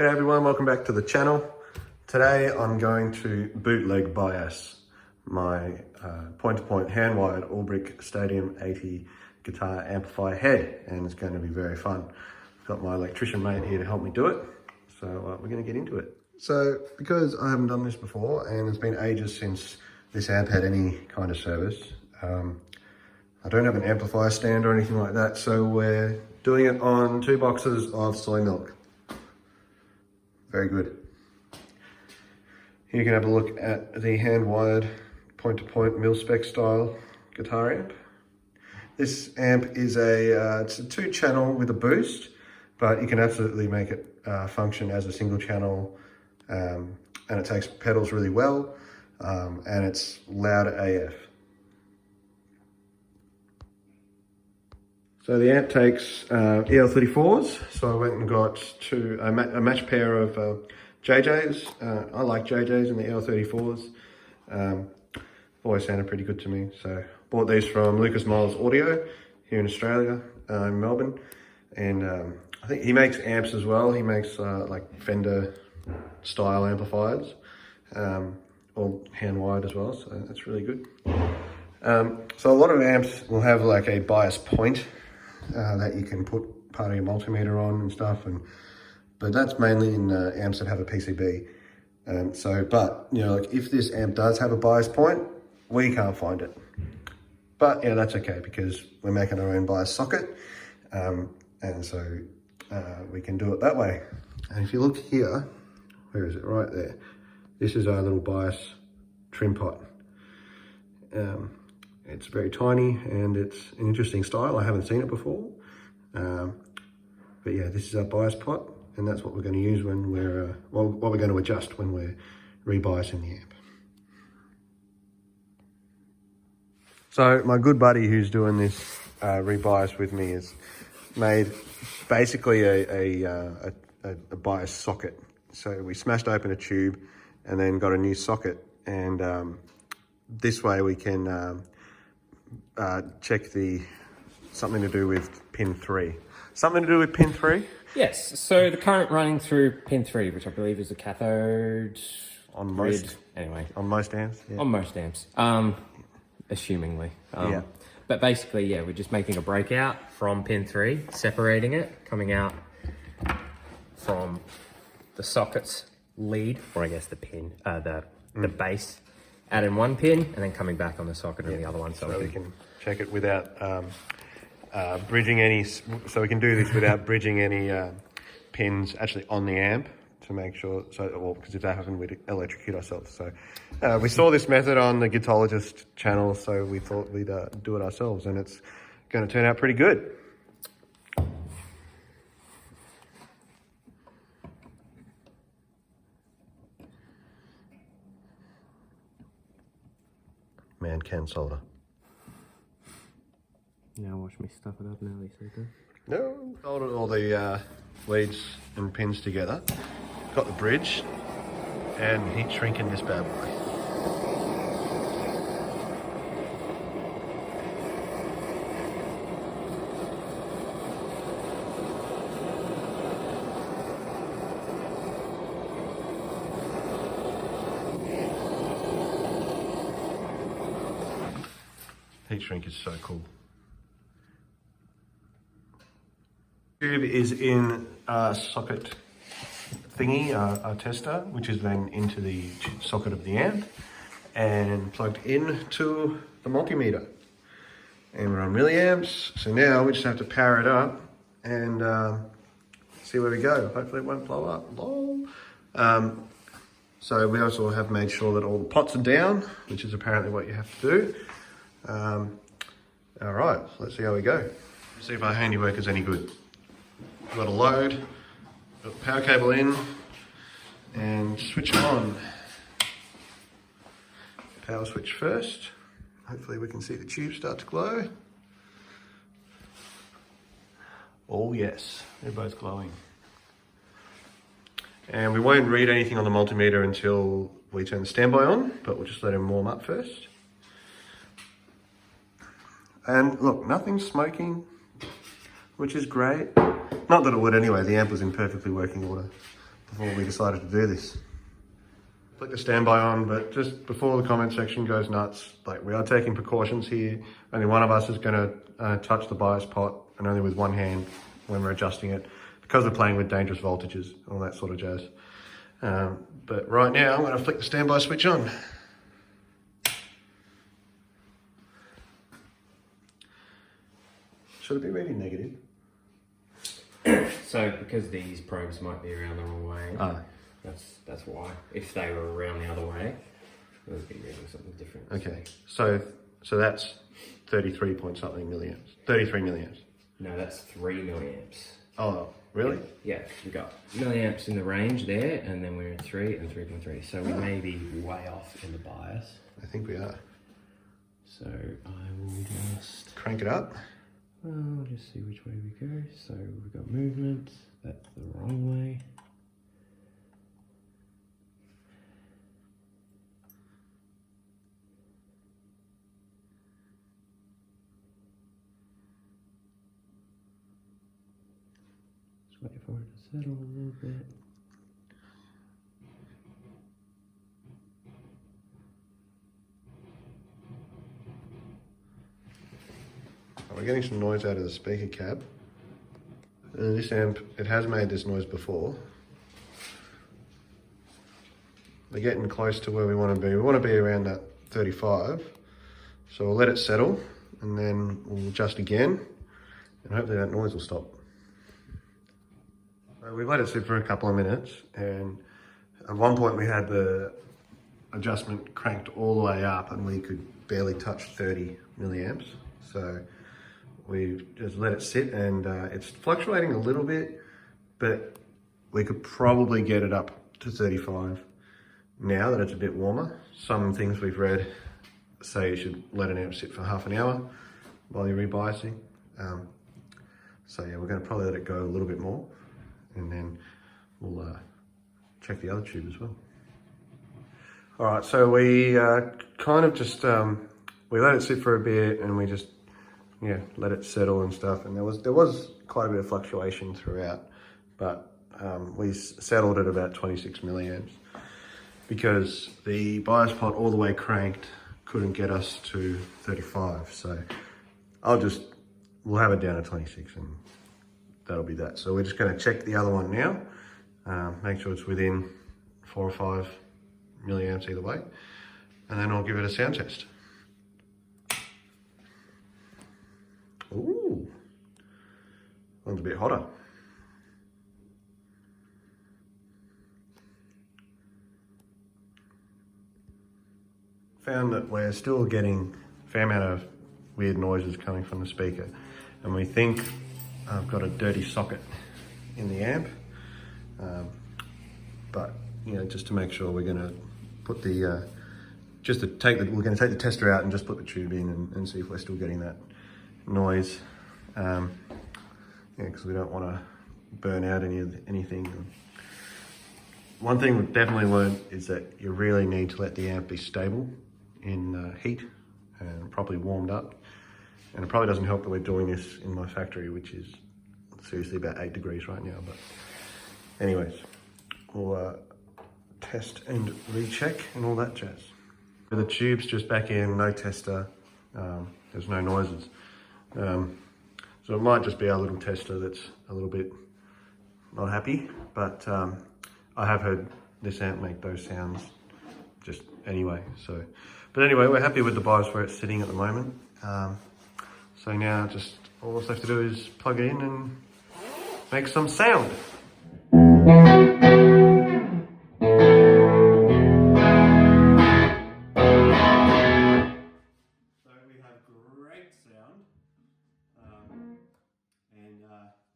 G'day everyone, welcome back to the channel. Today I'm going to bootleg bias my point-to-point hand-wired Ulbrick Stadium 80 guitar amplifier head, and it's going to be very fun. I've got my electrician mate here to help me do it, so we're going to get into it. So because I haven't done this before and it's been ages since this amp had any kind of service, I don't have an amplifier stand or anything like that, so we're doing it on 2 boxes of soy milk. Very good. Here you can have a look at the hand-wired point-to-point mil-spec style guitar amp. This amp is it's a 2-channel with a boost, but you can absolutely make it function as a single channel, and it takes pedals really well, and it's loud AF. So the amp takes EL34s, so I went and got a match pair of JJs. I like JJs and the EL34s. Always sounded pretty good to me, so bought these from Lucas Miles Audio here in Australia, in Melbourne, and I think he makes amps as well. He makes like Fender style amplifiers, all hand wired as well, so that's really good. So a lot of amps will have like a bias point that you can put part of your multimeter on and stuff, but that's mainly in amps that have a PCB. But you know, like if this amp does have a bias point, we can't find it. But yeah, that's okay because we're making our own bias socket, and so we can do it that way. And if you look here, where is it? Right there. This is our little bias trim pot. It's very tiny and it's an interesting style. I haven't seen it before. But yeah, this is our bias pot, and that's what we're going to use when we're, what we're going to adjust when we're rebiasing the amp. So my good buddy who's doing this rebias with me has made basically a bias socket. So we smashed open a tube and then got a new socket, and this way we can check something to do with pin 3. Something to do with pin 3? Yes, so the current running through pin 3, which I believe is the cathode on grid. Most anyway. On most amps? Yeah. On most amps, assumingly. Yeah. But basically, yeah, we're just making a breakout from pin 3, separating it, coming out from the socket's lead, or I guess the pin, the base, adding one pin, and then coming back on the socket and the other one. So we can check it without bridging any, so we can do this without bridging any pins actually on the amp to make sure, because if that happened, we'd electrocute ourselves. So we saw this method on the Guitarologist channel, so we thought we'd do it ourselves, and it's going to turn out pretty good. Man can solder. Now watch me stuff it up now, Lisa. No, soldered all the leads and pins together. Got the bridge and heat shrinking this bad boy. Heat shrink is so cool. Tube is in a socket thingy, a tester, which is then into the socket of the amp and plugged into the multimeter. And we're on milliamps, so now we just have to power it up and see where we go. Hopefully it won't blow up. Lol. So we also have made sure that all the pots are down, which is apparently what you have to do. All right, let's see how we go. See if our handiwork is any good. We've got a load, got the power cable in, and switch on. Power switch first. Hopefully we can see the tube start to glow. Oh yes, they're both glowing. And we won't read anything on the multimeter until we turn the standby on, but we'll just let him warm up first. And look, nothing's smoking, which is great. Not that it would anyway, the amp was in perfectly working order. before we decided to do this. Click the standby on, but just before the comment section goes nuts, like we are taking precautions here. Only one of us is going to touch the bias pot, and only with one hand when we're adjusting it, because we're playing with dangerous voltages, all that sort of jazz. But right now, I'm going to flick the standby switch on. Should it be reading negative? So because these probes might be around the wrong way, that's why. If they were around the other way, it would be reading something different. Okay, so that's 33 point something milliamps. 33 milliamps. No, that's 3 milliamps. Oh, really? Yeah, we got milliamps in the range there, and then we're at 3 and 3.3. So we may be way off in the bias. I think we are. So I will just crank it up. Well, just see which way we go. So we've got movement, that's the wrong way. Just wait for it to settle a little bit. We're getting some noise out of the speaker cab. This amp, it has made this noise before. We're getting close to where we want to be. We want to be around that 35. So we'll let it settle and then we'll adjust again and hopefully that noise will stop. So we let it sit for a couple of minutes, and at one point we had the adjustment cranked all the way up and we could barely touch 30 milliamps. So we just let it sit, and it's fluctuating a little bit, but we could probably get it up to 35 now that it's a bit warmer. Some things we've read say you should let an amp sit for half an hour while you're rebiasing. So yeah, we're going to probably let it go a little bit more, and then we'll check the other tube as well. All right, so we kind of just, we let it sit for a bit, and we just, yeah, let it settle and stuff. And there was quite a bit of fluctuation throughout, but we settled at about 26 milliamps because the bias pot all the way cranked couldn't get us to 35. So we'll have it down at 26 and that'll be that. So we're just gonna check the other one now, make sure it's within 4 or 5 milliamps either way, and then I'll give it a sound test. Ooh, one's a bit hotter. Found that we're still getting a fair amount of weird noises coming from the speaker, and we think I've got a dirty socket in the amp, but you know, just to make sure, we're going to put the we're going to take the tester out and just put the tube in and see if we're still getting that noise, yeah, because we don't want to burn out anything. One thing we've definitely learned is that you really need to let the amp be stable in heat and properly warmed up. And it probably doesn't help that we're doing this in my factory, which is seriously about 8 degrees right now. But anyways, we'll test and recheck and all that jazz. The tube's just back in, no tester, there's no noises. So it might just be our little tester that's a little bit not happy, but I have heard this amp make those sounds just anyway. So, but anyway, we're happy with the bias where it's sitting at the moment. So now just all that's left to do is plug it in and make some sound.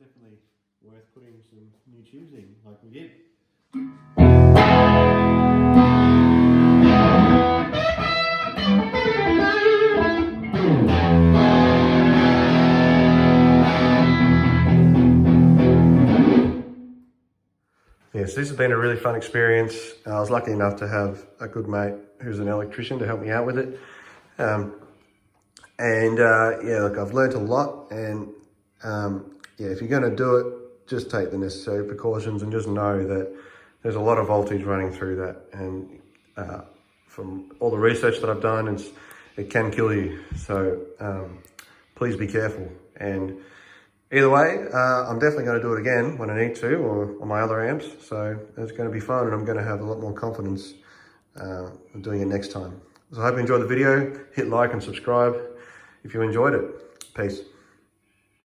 Definitely worth putting some new tubes in, like we did. Yes, this has been a really fun experience. I was lucky enough to have a good mate who's an electrician to help me out with it. Yeah, look, I've learned a lot, and yeah, if you're going to do it, just take the necessary precautions and just know that there's a lot of voltage running through that, and from all the research that I've done, it can kill you. So please be careful. And either way, I'm definitely going to do it again when I need to, or on my other amps. So it's going to be fun, and I'm going to have a lot more confidence doing it next time. So I hope you enjoyed the video. Hit like and subscribe if you enjoyed it. Peace.